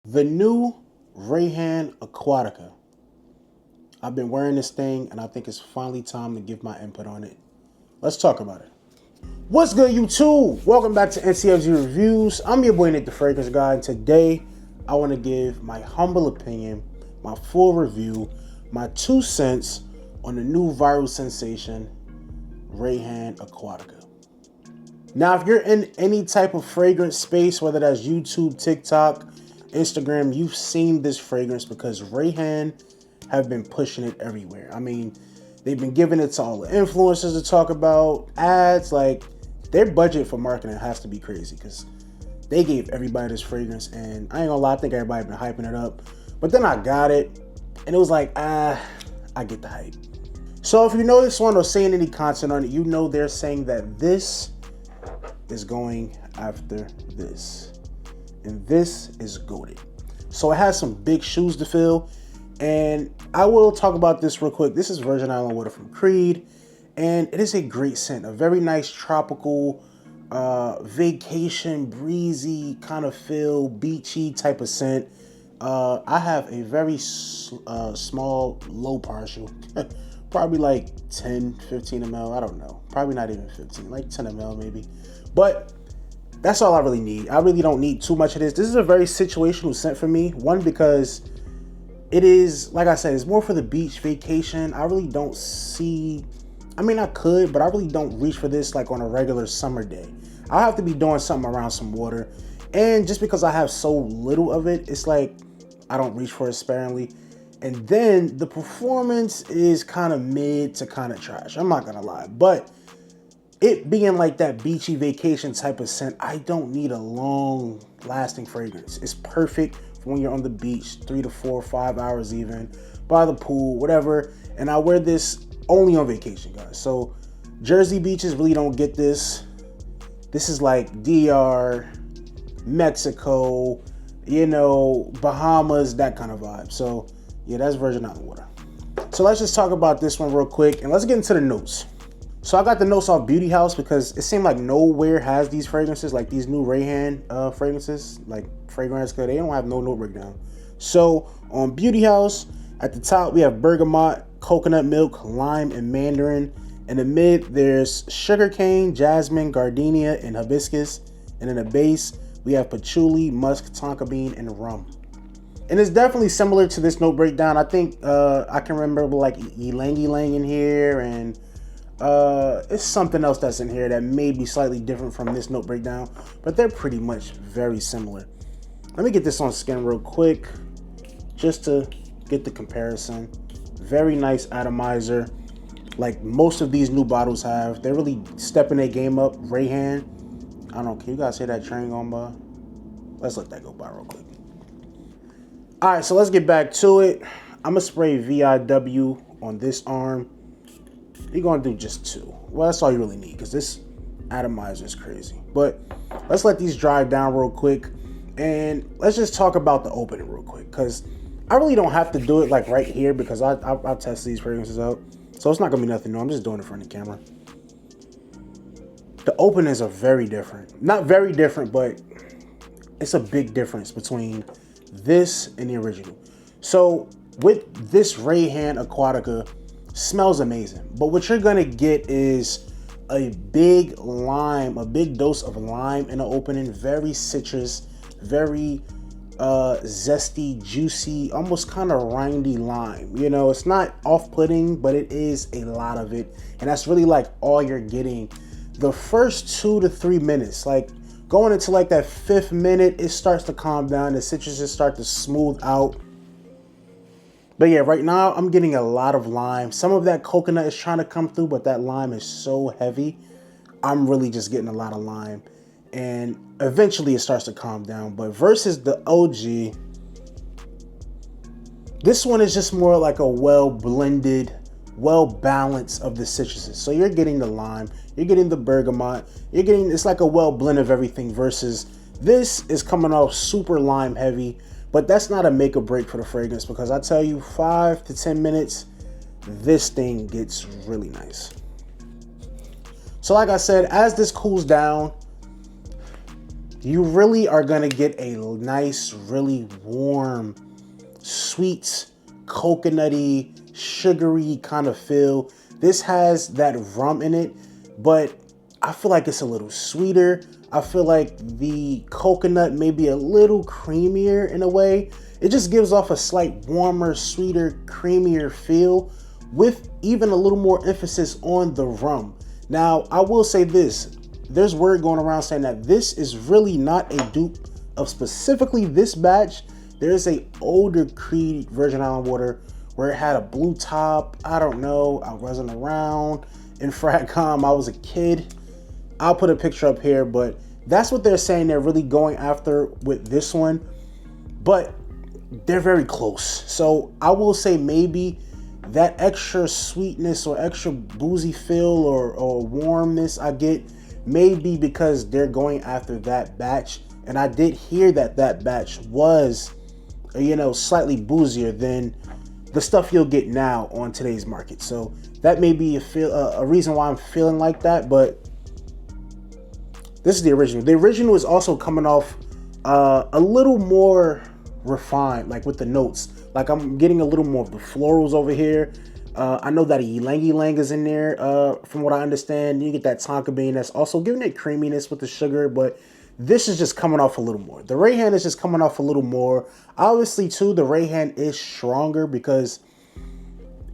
The new Rayhaan Aquatica. I've been wearing this thing and I think it's finally time to give my input on it. Let's talk about it. What's good, YouTube? Welcome back to NTFG Reviews. I'm your boy Natethefragranceguy, and today I want to give my humble opinion, my full review, my 2 cents on the new viral sensation, Rayhaan Aquatica. Now, if you're in any type of fragrance space, whether that's YouTube, TikTok, Instagram, you've seen this fragrance because Rayhaan have been pushing it everywhere. I mean, they've been giving it to all the influencers to talk about, ads. Like, their budget for marketing has to be crazy because they gave everybody this fragrance, and I ain't gonna lie, I think everybody been hyping it up. But then I got it, and it was like, I get the hype. So if you know this one or seeing any content on it, you know they're saying that this is going after this. And this is goated. So it has some big shoes to fill. And I will talk about this real quick. This is Virgin Island Water from Creed. And it is a great scent. A very nice tropical, vacation, breezy kind of feel, beachy type of scent. I have a very small, low partial. Probably like 10, 15 ml. I don't know. Probably not even 15. Like 10 ml maybe. But that's all I really need. I really don't need too much of this. This is a very situational scent for me. One, because it is, like I said, it's more for the beach vacation. I really don't see, I mean, I could, but I really don't reach for this like on a regular summer day. I'll have to be doing something around some water. And just because I have so little of it, it's like I don't reach for it sparingly. And then the performance is kind of mid to kind of trash. I'm not gonna lie. But it being like that beachy vacation type of scent, I don't need a long lasting fragrance. It's perfect for when you're on the beach, 3 to 4, 5 hours even, by the pool, whatever. And I wear this only on vacation, guys. So Jersey beaches really don't get this. This is like DR, Mexico, you know, Bahamas, that kind of vibe. So yeah, that's Virgin Island Water. So let's just talk about this one real quick and let's get into the notes. So I got the notes off Beauty House because it seemed like nowhere has these fragrances, like these new Rayhaan fragrances, like Fragranceguy. They don't have no note breakdown. So on Beauty House, at the top we have bergamot, coconut milk, lime, and mandarin. In the mid, there's sugarcane, jasmine, gardenia, and hibiscus. And in the base, we have patchouli, musk, tonka bean, and rum. And it's definitely similar to this note breakdown. I think I can remember like ylang ylang in here, and it's something else that's in here that may be slightly different from this note breakdown, but they're pretty much very similar. Let me get this on skin real quick just to get the comparison. Very nice atomizer, like most of these new bottles have. They're really stepping their game up. Rayhaan, I don't know, can you guys hear that train going by? Let's let that go by real quick. All right, so let's get back to it. I'm gonna spray VIW on this arm. You're gonna do just 2. Well, that's all you really need because this atomizer is crazy. But let's let these dry down real quick and let's just talk about the opening real quick because I really don't have to do it like right here because I'll test these fragrances out. So it's not gonna be nothing new. I'm just doing it for the camera. The openings are very different. Not very different, but it's a big difference between this and the original. So with this Rayhaan Aquatica, smells amazing, but what you're gonna get is a big lime, a big dose of lime in the opening. Very citrus, very zesty, juicy, almost kind of rindy lime. You know, it's not off-putting, but it is a lot of it, and that's really like all you're getting. The first 2 to 3 minutes, like going into like that 5th minute, it starts to calm down. The citruses start to smooth out. But yeah, right now I'm getting a lot of lime. Some of that coconut is trying to come through, but that lime is so heavy. I'm really just getting a lot of lime. And eventually it starts to calm down. But versus the OG, this one is just more like a well-blended, well-balanced of the citruses. So you're getting the lime, you're getting the bergamot, you're getting, it's like a well-blend of everything versus this is coming off super lime heavy. But that's not a make or break for the fragrance because I tell you, 5 to 10 minutes, this thing gets really nice. So like I said, as this cools down, you really are gonna get a nice, really warm, sweet, coconutty, sugary kind of feel. This has that rum in it, but I feel like it's a little sweeter. I feel like the coconut may be a little creamier in a way. It just gives off a slight warmer, sweeter, creamier feel with even a little more emphasis on the rum. Now, I will say this. There's word going around saying that this is really not a dupe of specifically this batch. There's a older Creed Virgin Island water where it had a blue top. I don't know. I wasn't around in Fragcom. I was a kid. I'll put a picture up here, but that's what they're saying they're really going after with this one. But they're very close. So I will say maybe that extra sweetness or extra boozy feel or warmness I get may be because they're going after that batch. And I did hear that that batch was, you know, slightly boozier than the stuff you'll get now on today's market. So that may be a reason why I'm feeling like that. But this is the original. The original is also coming off a little more refined, like with the notes. Like I'm getting a little more of the florals over here. I know that a ylang ylang is in there, from what I understand. You get that tonka bean that's also giving it creaminess with the sugar, but this is just coming off a little more. The Rayhaan is just coming off a little more. Obviously, too, the Rayhaan is stronger because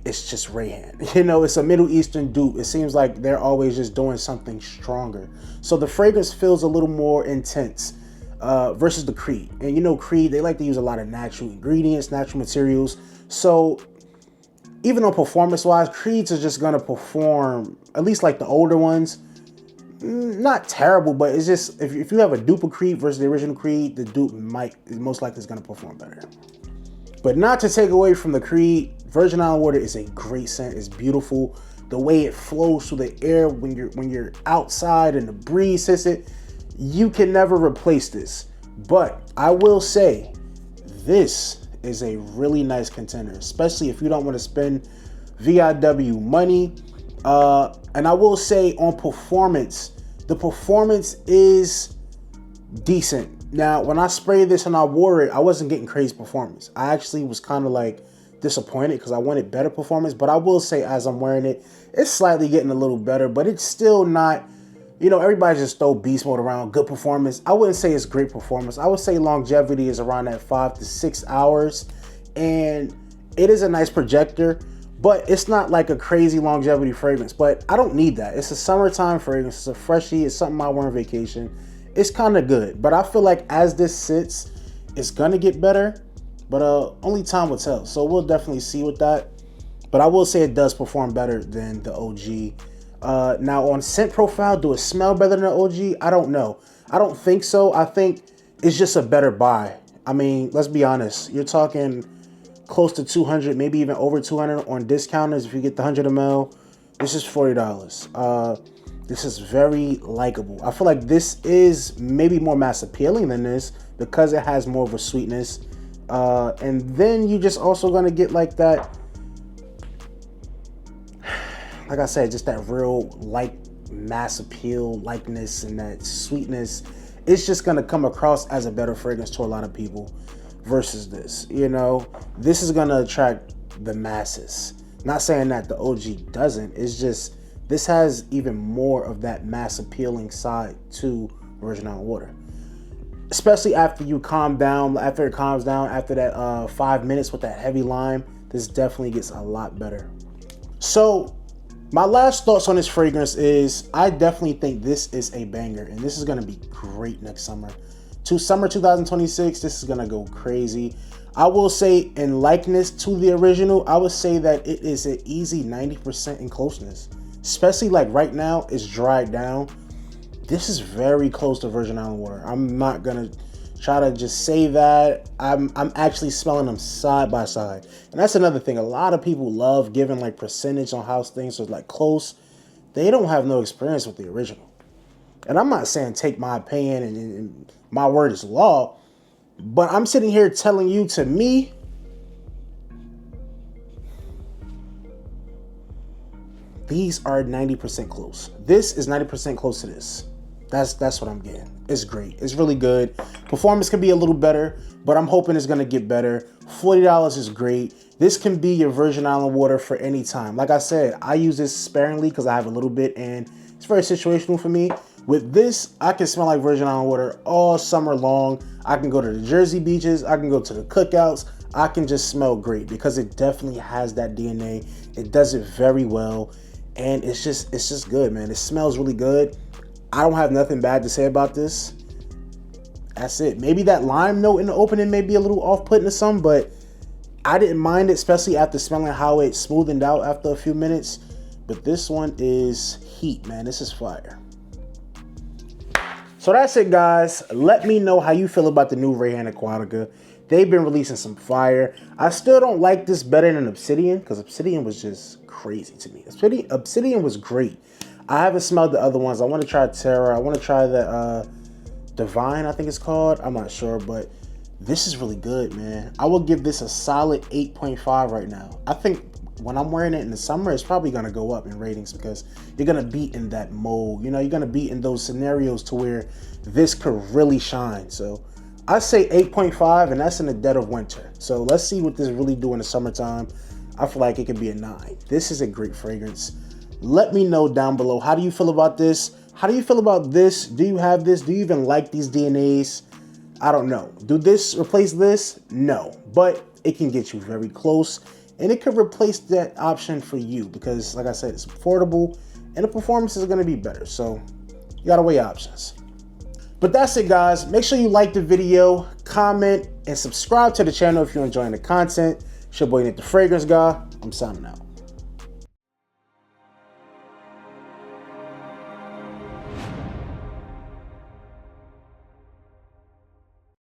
it's just Rayhaan. You know, it's a Middle Eastern dupe. It seems like they're always just doing something stronger. So the fragrance feels a little more intense versus the Creed. And you know, Creed, they like to use a lot of natural ingredients, natural materials. So even though performance-wise, Creeds are just going to perform, at least like the older ones, not terrible, but it's just, if you have a dupe of Creed versus the original Creed, the dupe most likely is going to perform better. But not to take away from the Creed, Virgin Island water is a great scent. It's beautiful. The way it flows through the air when you're outside and the breeze hits it, you can never replace this. But I will say, this is a really nice contender, especially if you don't want to spend VIW money. And I will say on performance, the performance is decent. Now, when I sprayed this and I wore it, I wasn't getting crazy performance. I actually was kind of like disappointed because I wanted better performance. But I will say, as I'm wearing it, it's slightly getting a little better, but it's still not, you know, everybody just throw beast mode around. Good performance. I wouldn't say it's great performance. I would say longevity is around that 5 to 6 hours. And it is a nice projector, but it's not like a crazy longevity fragrance. But I don't need that. It's a summertime fragrance. It's a freshie. It's something I wear on vacation. It's kind of good. But I feel like as this sits, it's going to get better. But only time will tell. So we'll definitely see with that. But I will say it does perform better than the OG. Now on scent profile, do it smell better than the OG? I don't know. I don't think so. I think it's just a better buy. I mean, let's be honest. You're talking close to 200, maybe even over 200 on discounters if you get the 100 ml. This is $40. This is very likable. I feel like this is maybe more mass appealing than this because it has more of a sweetness. And then you just also gonna get like that, like I said, just that real like mass appeal likeness and that sweetness. It's just gonna come across as a better fragrance to a lot of people versus this. You know, this is gonna attract the masses. Not saying that the OG doesn't. It's just this has even more of that mass appealing side to Virgin Island water. Especially after you calm down, after it calms down, after that 5 minutes with that heavy lime, this definitely gets a lot better. So my last thoughts on this fragrance is I definitely think this is a banger and this is gonna be great next summer. Summer 2026, this is gonna go crazy. I will say in likeness to the original, I would say that it is an easy 90% in closeness. Especially like right now, it's dried down. This is very close to Virgin Island water. I'm not gonna try to just say that. I'm actually smelling them side by side. And that's another thing. A lot of people love giving like percentage on how things are like close. They don't have no experience with the original. And I'm not saying take my opinion and my word is law, but I'm sitting here telling you, to me, these are 90% close. This is 90% close to this. That's what I'm getting. It's great. It's really good. Performance can be a little better, but I'm hoping it's gonna get better. $40 is great. This can be your Virgin Island water for any time. Like I said, I use this sparingly because I have a little bit and it's very situational for me. With this, I can smell like Virgin Island water all summer long. I can go to the Jersey beaches. I can go to the cookouts. I can just smell great because it definitely has that DNA. It does it very well. And it's just good, man. It smells really good. I don't have nothing bad to say about this. That's it. Maybe that lime note in the opening may be a little off-putting to some, but I didn't mind it, especially after smelling how it smoothened out after a few minutes. But this one is heat, man. This is fire. So that's it, guys. Let me know how you feel about the new Rayhaan Aquatica. They've been releasing some fire. I still don't like this better than Obsidian because Obsidian was just crazy to me. Obsidian was great. I haven't smelled the other ones. I want to try Terra. I want to try the Divine, I think it's called. I'm not sure, but this is really good, man. I will give this a solid 8.5 right now. I think when I'm wearing it in the summer, it's probably going to go up in ratings because you're going to be in that mode. You know, you're going to be in those scenarios to where this could really shine. So I say 8.5, and that's in the dead of winter. So let's see what this really do in the summertime. I feel like it could be a 9. This is a great fragrance. Let me know down below. How do you feel about this? How do you feel about this? Do you have this? Do you even like these DNAs? I don't know. Do this replace this? No, but it can get you very close, and it could replace that option for you because, like I said, it's affordable and the performance is going to be better. So you got to weigh options. But that's it, guys. Make sure you like the video, comment, and subscribe to the channel if you're enjoying the content. It's your boy, Nate the Fragrance Guy. I'm signing out.